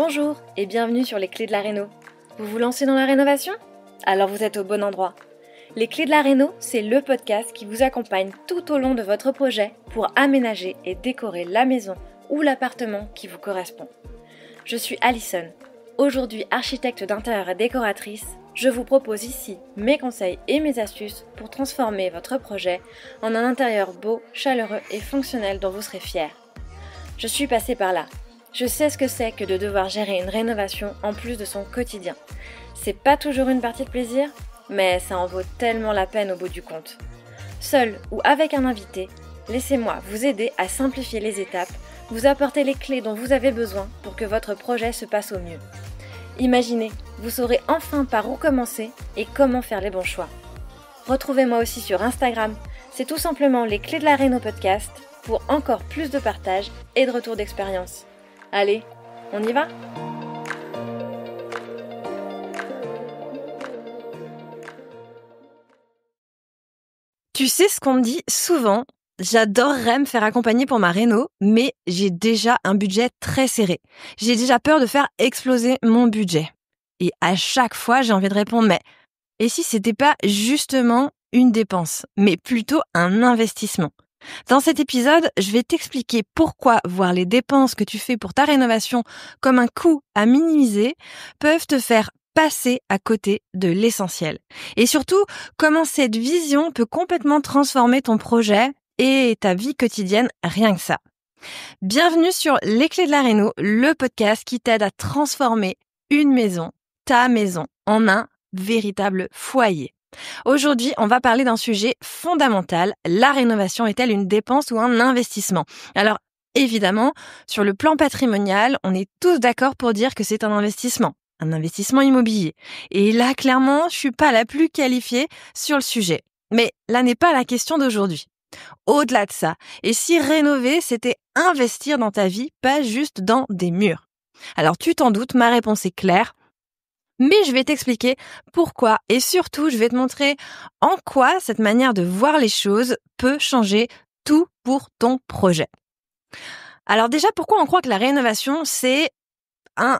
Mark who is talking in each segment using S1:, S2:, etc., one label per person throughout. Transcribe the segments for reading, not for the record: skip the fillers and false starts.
S1: Bonjour et bienvenue sur les clés de la réno. Vous vous lancez dans la rénovation ? Alors vous êtes au bon endroit. Les clés de la réno, c'est le podcast qui vous accompagne tout au long de votre projet pour aménager et décorer la maison ou l'appartement qui vous correspond. Je suis Alison, aujourd'hui architecte d'intérieur et décoratrice. Je vous propose ici mes conseils et mes astuces pour transformer votre projet en un intérieur beau, chaleureux et fonctionnel dont vous serez fiers. Je suis passée par là. Je sais ce que c'est que de devoir gérer une rénovation en plus de son quotidien. C'est pas toujours une partie de plaisir, mais ça en vaut tellement la peine au bout du compte. Seul ou avec un invité, laissez-moi vous aider à simplifier les étapes, vous apporter les clés dont vous avez besoin pour que votre projet se passe au mieux. Imaginez, vous saurez enfin par où commencer et comment faire les bons choix. Retrouvez-moi aussi sur Instagram, c'est tout simplement les clés de la réno podcast pour encore plus de partage et de retour d'expérience. Allez, on y va ?
S2: Tu sais ce qu'on me dit souvent, j'adorerais me faire accompagner pour ma réno, mais j'ai déjà un budget très serré. J'ai déjà peur de faire exploser mon budget. Et à chaque fois, j'ai envie de répondre, mais et si c'était pas justement une dépense, mais plutôt un investissement ? Dans cet épisode, je vais t'expliquer pourquoi voir les dépenses que tu fais pour ta rénovation comme un coût à minimiser peuvent te faire passer à côté de l'essentiel. Et surtout, comment cette vision peut complètement transformer ton projet et ta vie quotidienne, rien que ça. Bienvenue sur Les Clés de la Réno, le podcast qui t'aide à transformer une maison, ta maison, en un véritable foyer. Aujourd'hui, on va parler d'un sujet fondamental. La rénovation est-elle une dépense ou un investissement ? Alors, évidemment, sur le plan patrimonial, on est tous d'accord pour dire que c'est un investissement immobilier. Et là, clairement, je suis pas la plus qualifiée sur le sujet. Mais là n'est pas la question d'aujourd'hui. Au-delà de ça, et si rénover, c'était investir dans ta vie, pas juste dans des murs ? Alors, tu t'en doutes, ma réponse est claire. Mais je vais t'expliquer pourquoi et surtout, je vais te montrer en quoi cette manière de voir les choses peut changer tout pour ton projet. Alors déjà, pourquoi on croit que la rénovation, c'est un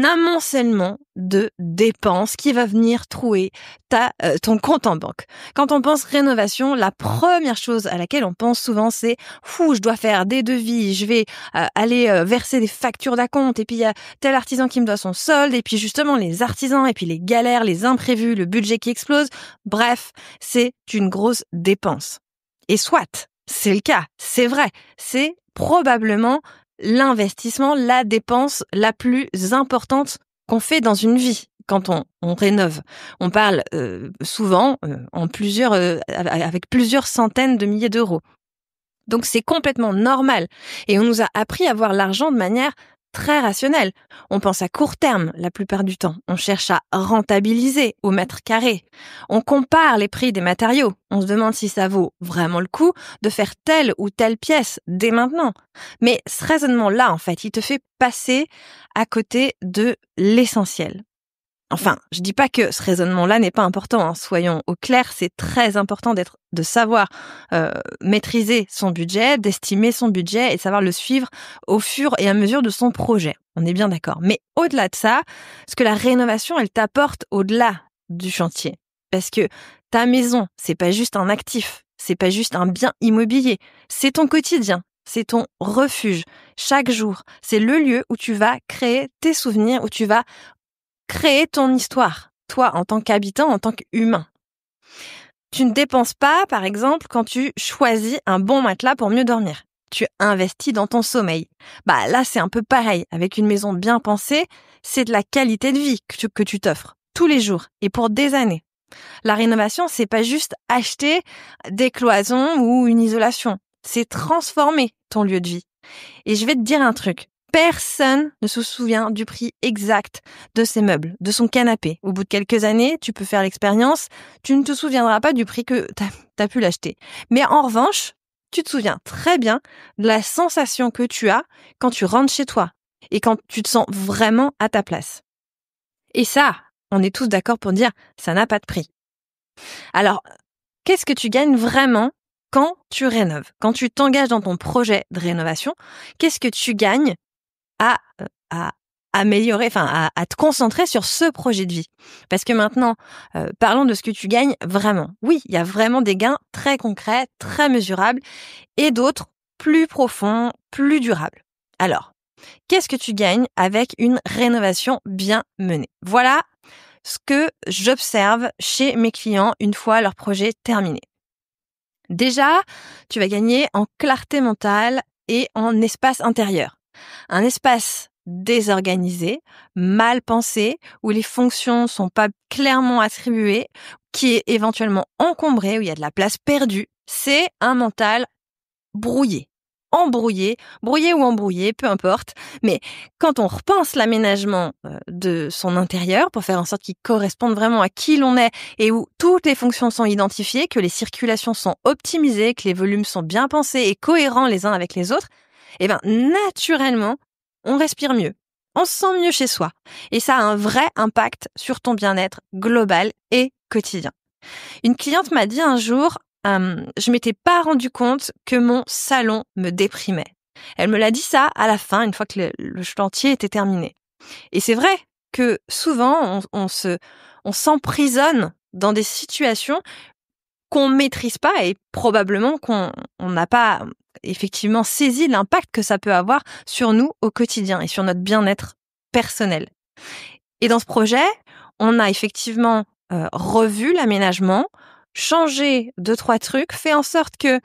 S2: amoncellement de dépenses qui va venir trouer ton compte en banque. Quand on pense rénovation, la première chose à laquelle on pense souvent, c'est « je dois faire des devis, je vais aller verser des factures d'acompte, et puis il y a tel artisan qui me doit son solde, et puis justement les artisans, et puis les galères, les imprévus, le budget qui explose. » Bref, c'est une grosse dépense. Et soit, c'est le cas, c'est vrai, c'est probablement l'investissement, la dépense la plus importante qu'on fait dans une vie quand on rénove. On parle souvent avec plusieurs centaines de milliers d'euros. Donc c'est complètement normal. Et on nous a appris à voir l'argent de manière très rationnelle. On pense à court terme la plupart du temps. On cherche à rentabiliser au mètre carré. On compare les prix des matériaux. On se demande si ça vaut vraiment le coup de faire telle ou telle pièce dès maintenant. Mais ce raisonnement-là, en fait, il te fait passer à côté de l'essentiel. Enfin, je dis pas que ce raisonnement-là n'est pas important, hein. Soyons au clair, c'est très important de savoir maîtriser son budget, d'estimer son budget et de savoir le suivre au fur et à mesure de son projet. On est bien d'accord. Mais au-delà de ça, ce que la rénovation, elle t'apporte au-delà du chantier. Parce que ta maison, c'est pas juste un actif, c'est pas juste un bien immobilier, c'est ton quotidien. C'est ton refuge. Chaque jour, c'est le lieu où tu vas créer tes souvenirs, où tu vas créer ton histoire, toi en tant qu'habitant, en tant qu'humain. Tu ne dépenses pas, par exemple, quand tu choisis un bon matelas pour mieux dormir. Tu investis dans ton sommeil. Là, c'est un peu pareil. Avec une maison bien pensée, c'est de la qualité de vie que tu t'offres tous les jours et pour des années. La rénovation, c'est pas juste acheter des cloisons ou une isolation. C'est transformer ton lieu de vie. Et je vais te dire un truc. Personne ne se souvient du prix exact de ses meubles, de son canapé. Au bout de quelques années, tu peux faire l'expérience, tu ne te souviendras pas du prix que t'as pu l'acheter. Mais en revanche, tu te souviens très bien de la sensation que tu as quand tu rentres chez toi et quand tu te sens vraiment à ta place. Et ça, on est tous d'accord pour dire, ça n'a pas de prix. Alors, qu'est-ce que tu gagnes vraiment quand tu rénoves ? Quand tu t'engages dans ton projet de rénovation, qu'est-ce que tu gagnes à améliorer, à te concentrer sur ce projet de vie. Parce que maintenant, parlons de ce que tu gagnes vraiment. Oui, il y a vraiment des gains très concrets, très mesurables, et d'autres plus profonds, plus durables. Alors, qu'est-ce que tu gagnes avec une rénovation bien menée? Voilà ce que j'observe chez mes clients une fois leur projet terminé. Déjà, tu vas gagner en clarté mentale et en espace intérieur. Un espace désorganisé, mal pensé, où les fonctions sont pas clairement attribuées, qui est éventuellement encombré, où il y a de la place perdue, c'est un mental brouillé. Brouillé ou embrouillé, peu importe. Mais quand on repense l'aménagement de son intérieur pour faire en sorte qu'il corresponde vraiment à qui l'on est et où toutes les fonctions sont identifiées, que les circulations sont optimisées, que les volumes sont bien pensés et cohérents les uns avec les autres, naturellement, on respire mieux. On se sent mieux chez soi. Et ça a un vrai impact sur ton bien-être global et quotidien. Une cliente m'a dit un jour, je m'étais pas rendu compte que mon salon me déprimait. Elle me l'a dit ça à la fin, une fois que le chantier était terminé. Et c'est vrai que souvent, on s'emprisonne dans des situations qu'on maîtrise pas et probablement qu'on n'a pas effectivement saisi l'impact que ça peut avoir sur nous au quotidien et sur notre bien-être personnel. Et dans ce projet, on a effectivement revu l'aménagement, changé 2-3 trucs, fait en sorte que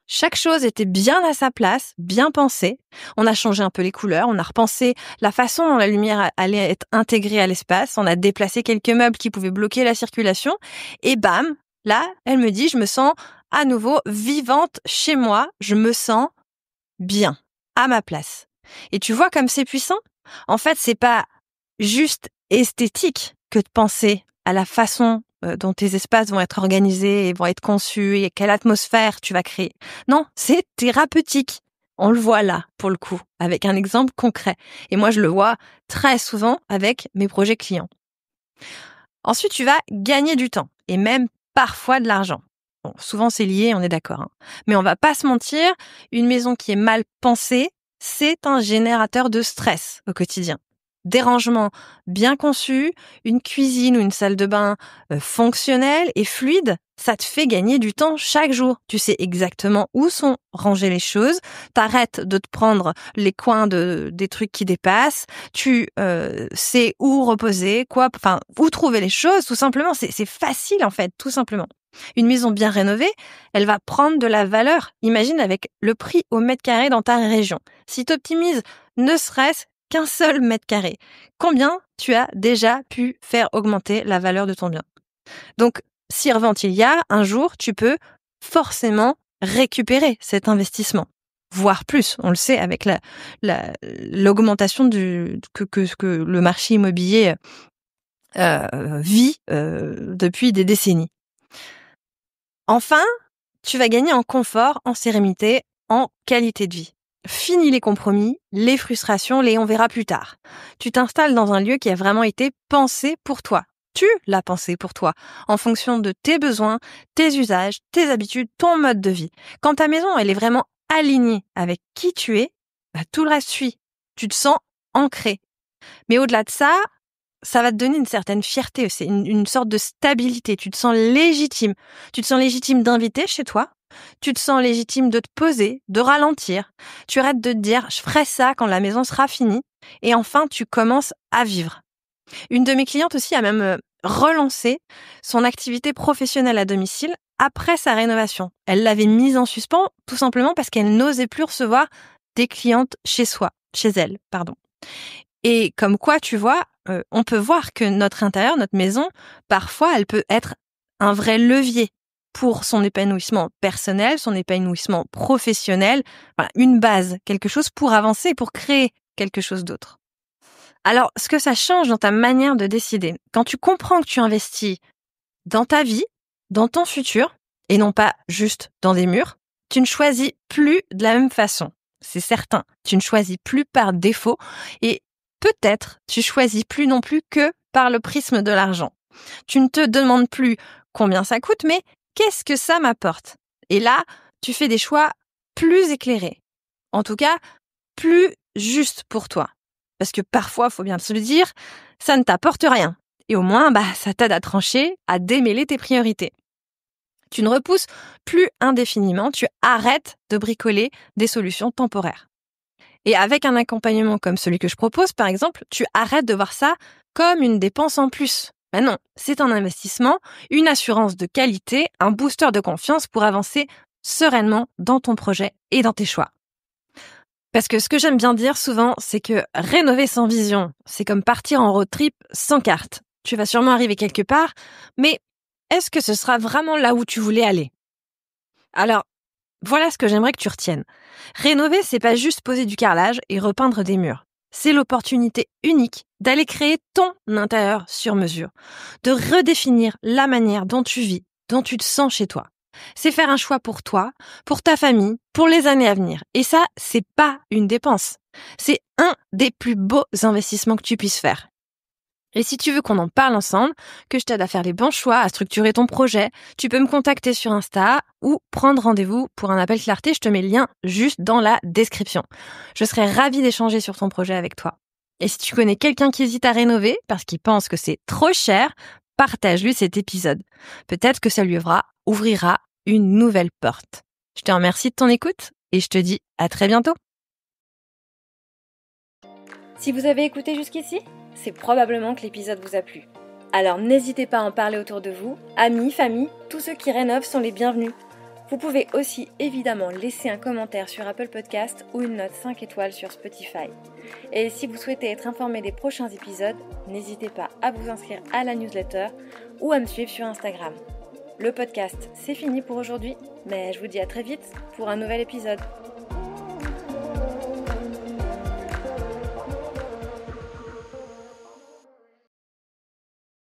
S2: chaque chose était bien à sa place, bien pensée. On a changé un peu les couleurs, on a repensé la façon dont la lumière allait être intégrée à l'espace, on a déplacé quelques meubles qui pouvaient bloquer la circulation et bam, là, elle me dit, je me sens à nouveau vivante chez moi, je me sens bien, à ma place. Et tu vois comme c'est puissant? En fait, c'est pas juste esthétique que de penser à la façon dont tes espaces vont être organisés et vont être conçus et quelle atmosphère tu vas créer. Non, c'est thérapeutique. On le voit là, pour le coup, avec un exemple concret. Et moi, je le vois très souvent avec mes projets clients. Ensuite, tu vas gagner du temps et même parfois de l'argent. Bon, souvent, c'est lié, on est d'accord. Mais on va pas se mentir, une maison qui est mal pensée, c'est un générateur de stress au quotidien. Des rangements bien conçus, une cuisine ou une salle de bain fonctionnelle et fluide, ça te fait gagner du temps chaque jour. Tu sais exactement où sont rangées les choses, t'arrêtes de te prendre les coins des trucs qui dépassent, tu sais où reposer, où trouver les choses, tout simplement. C'est facile en fait, tout simplement. Une maison bien rénovée, elle va prendre de la valeur. Imagine avec le prix au mètre carré dans ta région. Si tu optimises ne serait-ce qu'un seul mètre carré, combien tu as déjà pu faire augmenter la valeur de ton bien? Donc, si revente il y a, un jour, tu peux forcément récupérer cet investissement, voire plus. On le sait avec l'augmentation que le marché immobilier vit depuis des décennies. Enfin, tu vas gagner en confort, en sérénité, en qualité de vie. Fini les compromis, les frustrations, les on verra plus tard. Tu t'installes dans un lieu qui a vraiment été pensé pour toi. Tu l'as pensé pour toi, en fonction de tes besoins, tes usages, tes habitudes, ton mode de vie. Quand ta maison, elle est vraiment alignée avec qui tu es, tout le reste suit. Tu te sens ancré. Mais au-delà de ça, ça va te donner une certaine fierté, c'est une sorte de stabilité. Tu te sens légitime. Tu te sens légitime d'inviter chez toi. Tu te sens légitime de te poser, de ralentir. Tu arrêtes de te dire « je ferai ça quand la maison sera finie ». Et enfin, tu commences à vivre. Une de mes clientes aussi a même relancé son activité professionnelle à domicile après sa rénovation. Elle l'avait mise en suspens tout simplement parce qu'elle n'osait plus recevoir des clientes chez elle. Et comme quoi, tu vois, on peut voir que notre intérieur, notre maison, parfois, elle peut être un vrai levier pour son épanouissement personnel, son épanouissement professionnel, voilà, une base, quelque chose pour avancer, pour créer quelque chose d'autre. Alors, ce que ça change dans ta manière de décider, quand tu comprends que tu investis dans ta vie, dans ton futur, et non pas juste dans des murs, tu ne choisis plus de la même façon. C'est certain, tu ne choisis plus par défaut et peut-être tu choisis plus non plus que par le prisme de l'argent. Tu ne te demandes plus combien ça coûte, mais qu'est-ce que ça m'apporte? Et là, tu fais des choix plus éclairés. En tout cas, plus justes pour toi. parce que parfois, faut bien se le dire, ça ne t'apporte rien. Et au moins, ça t'aide à trancher, à démêler tes priorités. Tu ne repousses plus indéfiniment, tu arrêtes de bricoler des solutions temporaires. Et avec un accompagnement comme celui que je propose, par exemple, tu arrêtes de voir ça comme une dépense en plus. Ben non, c'est un investissement, une assurance de qualité, un booster de confiance pour avancer sereinement dans ton projet et dans tes choix. Parce que ce que j'aime bien dire souvent, c'est que rénover sans vision, c'est comme partir en road trip sans carte. Tu vas sûrement arriver quelque part, mais est-ce que ce sera vraiment là où tu voulais aller ? Alors, voilà ce que j'aimerais que tu retiennes. Rénover, c'est pas juste poser du carrelage et repeindre des murs. C'est l'opportunité unique d'aller créer ton intérieur sur mesure, de redéfinir la manière dont tu vis, dont tu te sens chez toi. C'est faire un choix pour toi, pour ta famille, pour les années à venir. Et ça, c'est pas une dépense. C'est un des plus beaux investissements que tu puisses faire. Et si tu veux qu'on en parle ensemble, que je t'aide à faire les bons choix, à structurer ton projet, tu peux me contacter sur Insta ou prendre rendez-vous pour un appel clarté. Je te mets le lien juste dans la description. Je serai ravie d'échanger sur ton projet avec toi. Et si tu connais quelqu'un qui hésite à rénover parce qu'il pense que c'est trop cher, partage-lui cet épisode. Peut-être que ça lui ouvrira une nouvelle porte. Je te remercie de ton écoute et je te dis à très bientôt.
S1: Si vous avez écouté jusqu'ici, c'est probablement que l'épisode vous a plu. Alors n'hésitez pas à en parler autour de vous, amis, famille, tous ceux qui rénovent sont les bienvenus. Vous pouvez aussi évidemment laisser un commentaire sur Apple Podcast ou une note 5 étoiles sur Spotify. Et si vous souhaitez être informé des prochains épisodes, n'hésitez pas à vous inscrire à la newsletter ou à me suivre sur Instagram. Le podcast, c'est fini pour aujourd'hui, mais je vous dis à très vite pour un nouvel épisode.